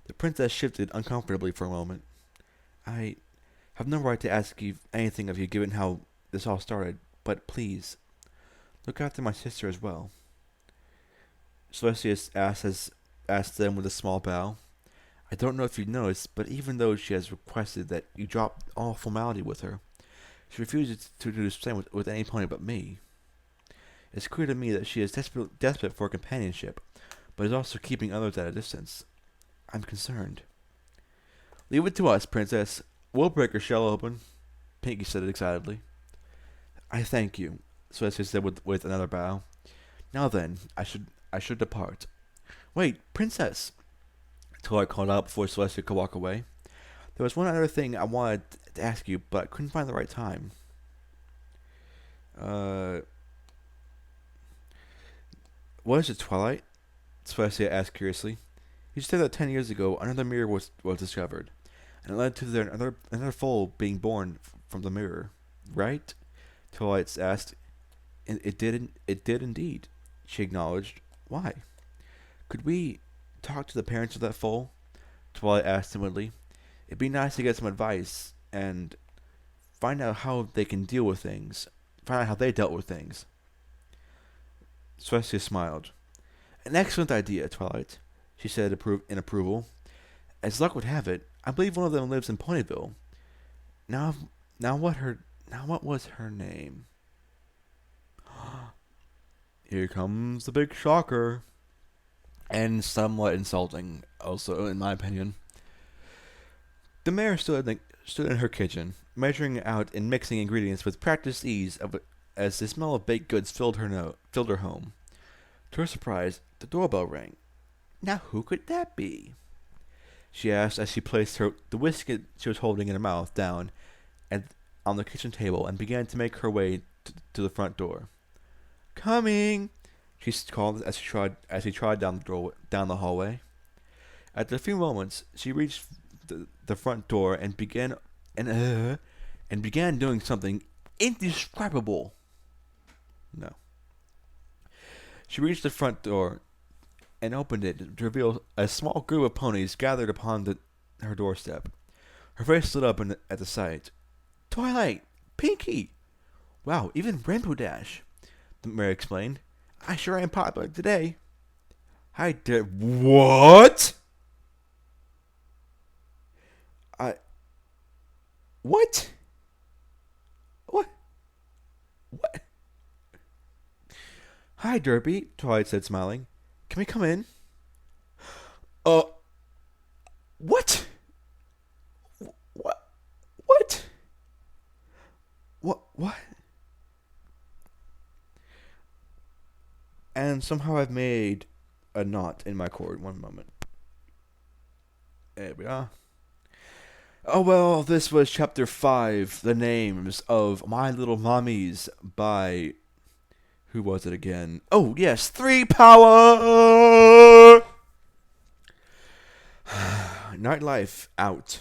S1: The princess shifted uncomfortably for a moment. I have no right to ask you anything of you given how this all started, but please, look after my sister as well. Celestia asked them with a small bow. I don't know if you noticed, but even though she has requested that you drop all formality with her, she refuses to do the same with any pony but me. It's clear to me that she is desperate for companionship, but is also keeping others at a distance. I'm concerned. Leave it to us, Princess. We'll break her shell open, Pinky said excitedly. I thank you, Celestia said with another bow. Now then, I should depart. Wait, Princess! Twilight called out before Celestia could walk away. There was one other thing I wanted to ask you, but I couldn't find the right time. What is it, Twilight? Celestia asked curiously. You said that 10 years ago another mirror was discovered, and it led to another foal being born from the mirror, right? Twilight asked. It did indeed, she acknowledged. Why? Could we talk to the parents of that foal? Twilight asked timidly. It'd be nice to get some advice and find out how they can deal with things. Find out how they dealt with things. Celestia smiled. An excellent idea, Twilight, she said in approval. As luck would have it, I believe one of them lives in Ponyville. Now what was her name? Here comes the big shocker. And somewhat insulting, also, in my opinion. The mayor stood in her kitchen, measuring out and mixing ingredients with practiced ease as the smell of baked goods filled her home. To her surprise, the doorbell rang. Now who could that be? she asked as she placed the whiskey she was holding in her mouth down and on the kitchen table and began to make her way to the front door. Coming, she called as she trod down the hallway. After a few moments, she reached the front door and began doing something indescribable. No. She reached the front door and opened it to reveal a small group of ponies gathered upon her doorstep. Her face lit up at the sight. Twilight! Pinky! Wow, even Rainbow Dash, the mayor explained. I sure am popular today. I did. What? I. What? What? What? Hi, Derby, Twilight said, smiling. Can we come in? Uh. What? What? What? What? And somehow I've made a knot in my cord. One moment. There we are. Oh well, this was chapter 5, The Names of My Little Mommies by... Who was it again? Oh yes, 3 Power! Nightlife out.